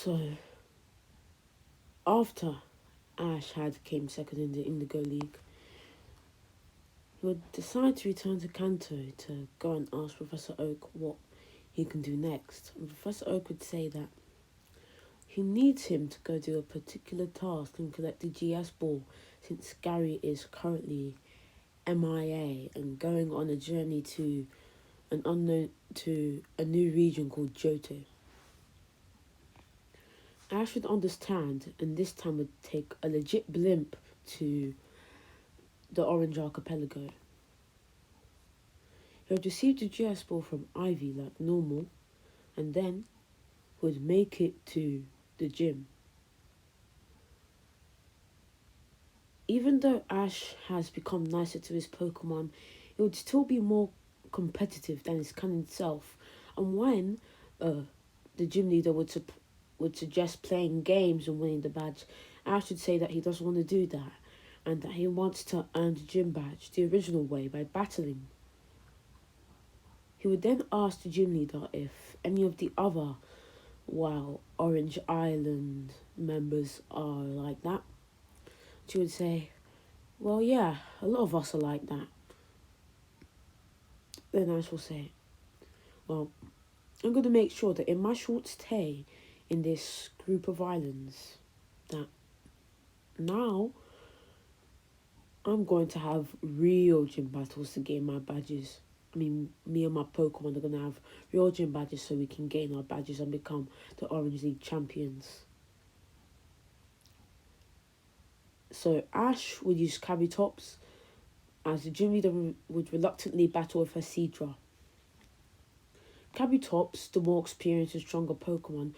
So, after Ash had came second in the Indigo League, he would decide to return to Kanto to go and ask Professor Oak what he can do next. And Professor Oak would say that he needs him to go do a particular task and collect the GS ball since Gary is currently MIA and going on a journey to a new region called Johto. Ash would understand, and this time would take a legit blimp to the Orange Archipelago. He would receive the GS ball from Ivy like normal, and then would make it to the gym. Even though Ash has become nicer to his Pokemon, it would still be more competitive than his cunning self. And when the gym leader would suggest playing games and winning the badge, Ash would say that he doesn't want to do that and that he wants to earn the gym badge the original way by battling. He would then ask the gym leader if any of the other Orange Island members are like that. She would say, well, yeah, a lot of us are like that. Then Ash will say, well, I'm going to make sure that in my short stay in this group of islands, that now I'm going to have real gym battles to gain my badges. I mean, me and my Pokemon are going to have real gym badges so we can gain our badges and become the Orange League champions. So Ash would use Kabutops as the gym leader would reluctantly battle with her Seadra. Kabutops, the more experienced and stronger Pokemon,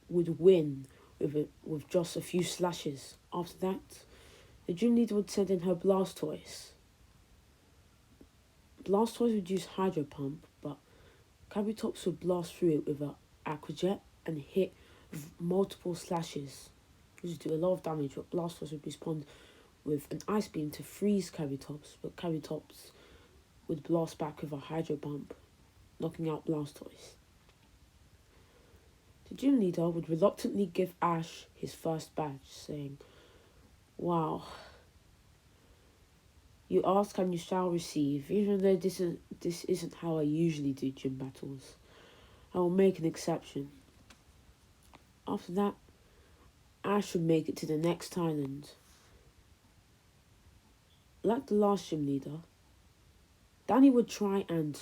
would win with just a few slashes. After that, the gym leader would send in her Blastoise. Blastoise would use Hydro Pump, but Kabutops would blast through it with an Aqua Jet and hit with multiple slashes. This would do a lot of damage, but Blastoise would respond with an Ice Beam to freeze Kabutops, but Kabutops would blast back with a Hydro Pump, knocking out Blastoise. The gym leader would reluctantly give Ash his first badge, saying, wow, you ask and you shall receive, even though this isn't how I usually do gym battles. I will make an exception. After that, Ash would make it to the next island. Like the last gym leader, Danny would try and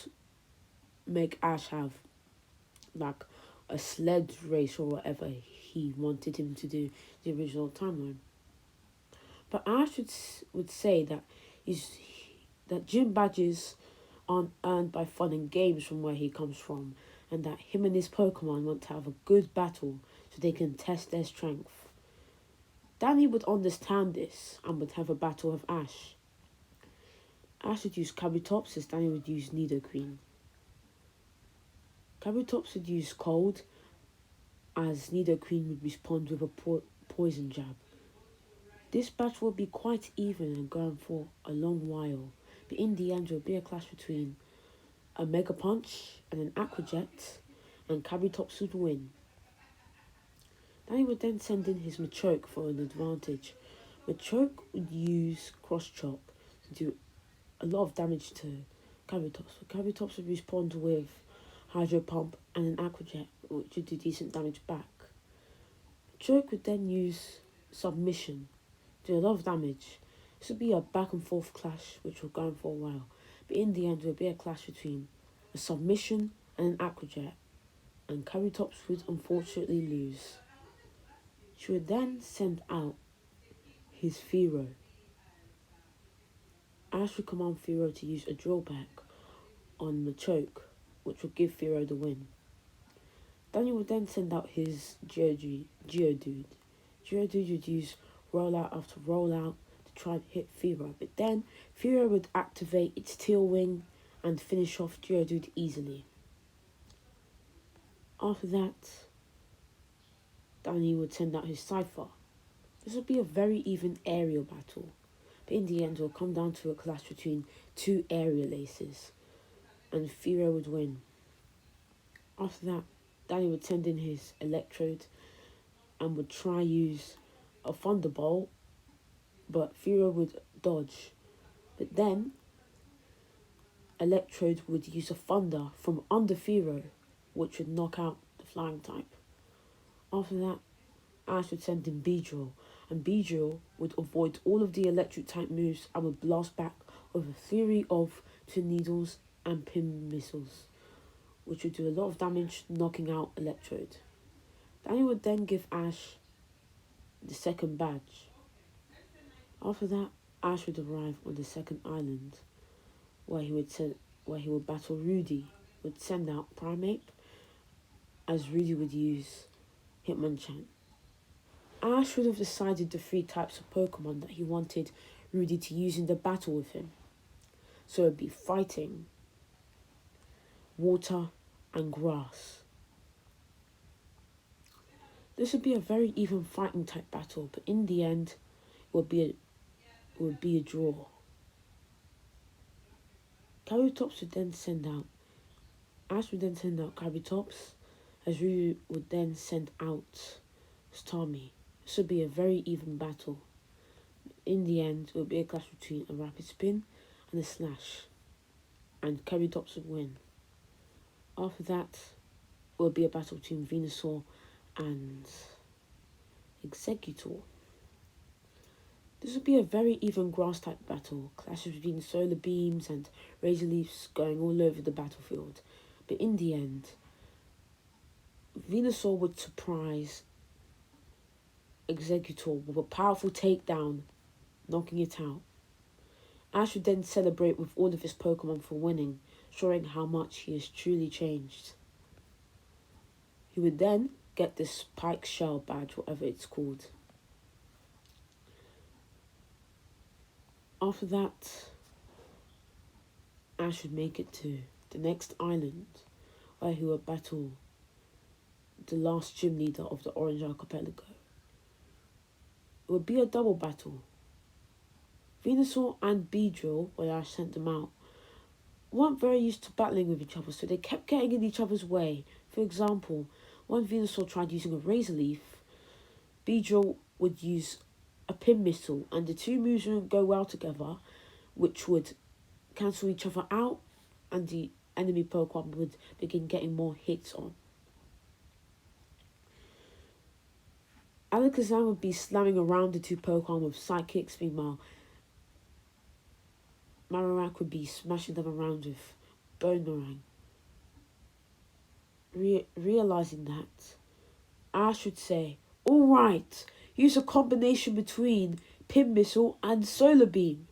make Ash have like a sled race or whatever he wanted him to do the original timeline. But Ash would say that that gym badges aren't earned by fun and games from where he comes from, and that him and his Pokemon want to have a good battle so they can test their strength. Danny would understand this and would have a battle with Ash. Ash would use Kabutops as Danny would use Nidoqueen. Kabutops would use Cold as Nidoqueen would respond with a Poison Jab. This battle would be quite even and going for a long while, but in the end it would be a clash between a Mega Punch and an Aqua Jet, and Kabutops would win. Danny would then send in his Machoke for an advantage. Machoke would use Cross Chop to do a lot of damage to Kabutops, but Kabutops would respond with Hydro Pump and an Aqua Jet, which would do decent damage back. Machoke would then use Submission, do a lot of damage. This would be a back and forth clash which will go on for a while, but in the end it would be a clash between a Submission and an Aqua Jet, and Kabutops would unfortunately lose. She would then send out his Fearow. Ash would command Fearow to use a Drill Peck on Machoke, which would give Fearow the win. Daniel would then send out his Geodude. Geodude would use rollout after rollout to try and hit Fearow, but then Fearow would activate its Tail Wing and finish off Geodude easily. After that, Danny would send out his Cypher. This would be a very even aerial battle, but in the end it will come down to a clash between two aerial aces, and Fearow would win. After that, Danny would send in his Electrode, and would try use a thunderbolt, but Firo would dodge. But then Electrode would use a thunder from under Firo, which would knock out the flying type. After that, Ash would send in Beedrill, and Beedrill would avoid all of the electric type moves and would blast back with a flurry of Twin Needles and Pin Missiles, which would do a lot of damage, knocking out Electrode. Daniel would then give Ash the second badge. After that, Ash would arrive on the second island, where he would battle Rudy, would send out Primeape, as Rudy would use Hitmonchan. Ash would have decided the 3 types of Pokemon that he wanted Rudy to use in the battle with him. So it would be Fighting, Water, and Grass. This would be a very even fighting type battle, but in the end, it would be a draw. Kabutops would then send out Ash would then send out Kabutops, as Ryu would then send out Starmie. This would be a very even battle. In the end, it would be a clash between a Rapid Spin and a Slash, and Kabutops would win. After that, it would be a battle between Venusaur and Exeggutor. This would be a very even grass type battle, clashes between Solar Beams and Razor Leafs going all over the battlefield. But in the end, Venusaur would surprise Exeggutor with a powerful takedown, knocking it out. Ash would then celebrate with all of his Pokemon for winning, showing how much he has truly changed. He would then get this Spike Shell badge, whatever it's called. After that, Ash would make it to the next island, where he would battle the last gym leader of the Orange Archipelago. It would be a double battle. Venusaur and Beedrill, when Ash sent them out, weren't very used to battling with each other, so they kept getting in each other's way. For example, when Venusaur tried using a Razor Leaf, Beedrill would use a Pin Missile, and the 2 moves wouldn't go well together, which would cancel each other out, and the enemy Pokemon would begin getting more hits on. Alakazam would be slamming around the 2 Pokemon with Psychics, meanwhile Marowak would be smashing them around with Boomerang. Realizing that, Ash would say, "Alright, use a combination between Pin Missile and Solar Beam."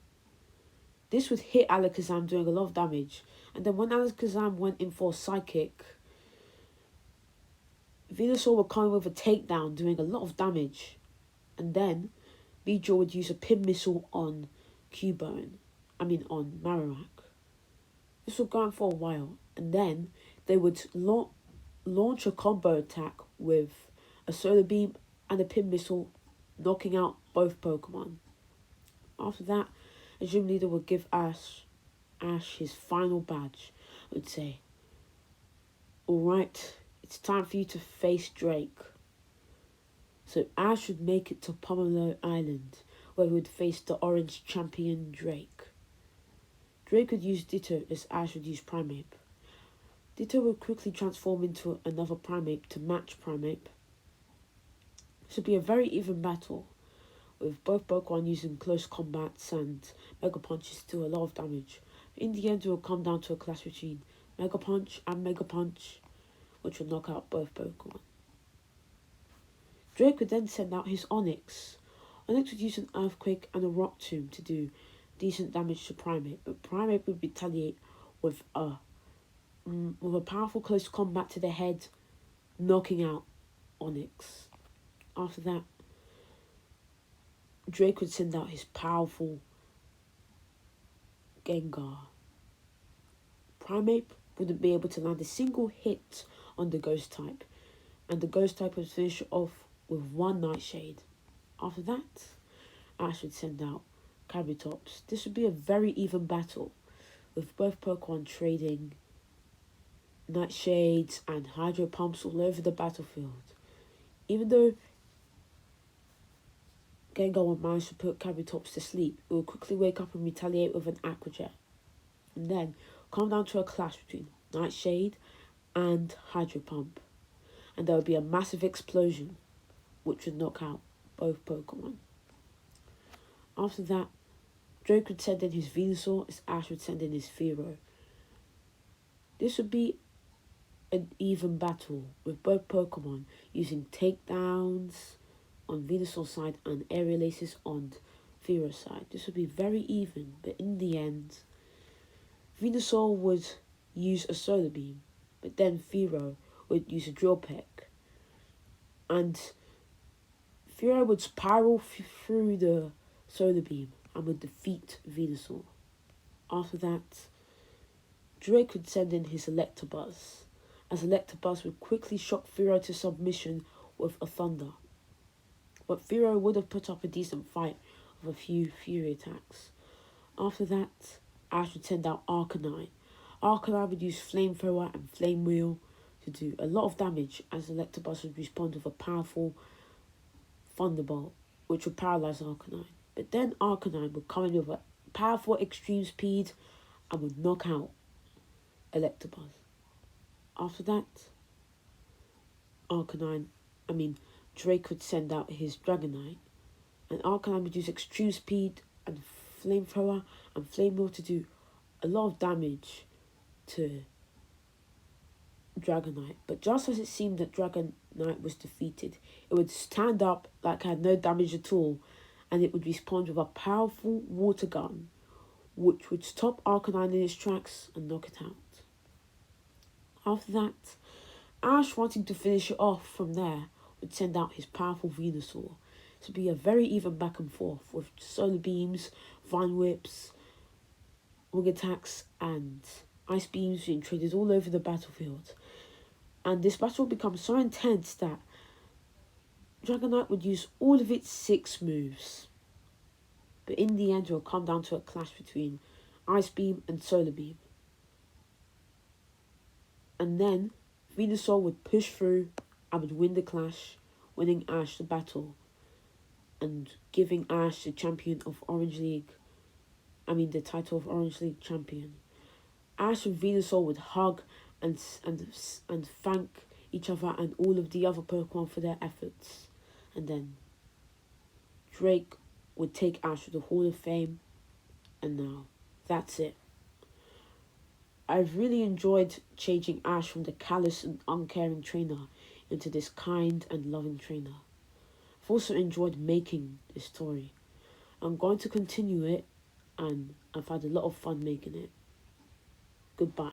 This would hit Alakazam, doing a lot of damage. And then when Alakazam went in for Psychic, Venusaur would come with a takedown, doing a lot of damage. And then Beedrill would use a Pin Missile on on Marowak. This would go on for a while. And then they would launch a combo attack with a Solar Beam and a Pin Missile, knocking out both Pokemon. After that, a gym leader would give Ash his final badge. Would say, "Alright, it's time for you to face Drake." So Ash would make it to Pomelo Island, where he would face the Orange Champion Drake. Drake would use Ditto as Ash would use Primeape. Ditto would quickly transform into another Primeape to match Primeape. This would be a very even battle, with both Pokemon using close combats and Mega Punches to do a lot of damage. In the end, it will come down to a clash between Mega Punch and Mega Punch, which will knock out both Pokemon. Drake would then send out his Onix. Onix would use an Earthquake and a Rock Tomb to do decent damage to Primeape, but Primeape would retaliate with a powerful close combat to the head, knocking out Onix. After that, Drake would send out his powerful Gengar. Primeape wouldn't be able to land a single hit on the Ghost type, and the Ghost type would finish off with 1 Nightshade. After that, Ash would send out Kabutops. This would be a very even battle, with both Pokemon trading Nightshades and Hydro Pumps all over the battlefield. Even though Gengar would manage to put Kabutops to sleep. It would quickly wake up and retaliate with an Aqua Jet. And then come down to a clash between Nightshade and Hydro Pump. And there would be a massive explosion, which would knock out both Pokemon. After that, Drake would send in his Venusaur as Ash would send in his Fearow. This would be an even battle, with both Pokemon using takedowns on Venusaur's side and aerial aces on Fearow's side. This would be very even, but in the end, Venusaur would use a Solar Beam, but then Fearow would use a Drill Peck. And Fearow would spiral through the Solar Beam and would defeat Venusaur. After that, Drake would send in his Electabuzz, as Electabuzz would quickly shock Fearow to submission with a Thunder. But Fearow would have put up a decent fight with a few Fury attacks. After that, Ash would send out Arcanine. Arcanine would use Flamethrower and Flame Wheel to do a lot of damage, as Electabuzz would respond with a powerful Thunderbolt, which would paralyze Arcanine. But then Arcanine would come in with a powerful extreme speed and would knock out Electabuzz. After that, Drake would send out his Dragonite, and Arcanine would use extreme speed and Flamethrower and Flame Wheel to do a lot of damage to Dragonite. But just as it seemed that Dragonite was defeated, it would stand up like it had no damage at all, and it would respond with a powerful water gun, which would stop Arcanine in its tracks and knock it out. After that, Ash, wanting to finish it off from there, would send out his powerful Venusaur. This would be a very even back and forth, with Solar Beams, Vine Whips, Wing Attacks, and Ice Beams being traded all over the battlefield. And this battle would become so intense that Dragonite would use all of its 6 moves. But in the end, it will come down to a clash between Ice Beam and Solar Beam. And then Venusaur would push through and would win the clash, winning Ash the battle and giving Ash the champion of the title of Orange League champion. Ash and Venusaur would hug and thank each other and all of the other Pokemon for their efforts. And then Drake would take Ash to the Hall of Fame. And now, that's it. I've really enjoyed changing Ash from the callous and uncaring trainer into this kind and loving trainer. I've also enjoyed making this story. I'm going to continue it, and I've had a lot of fun making it. Goodbye.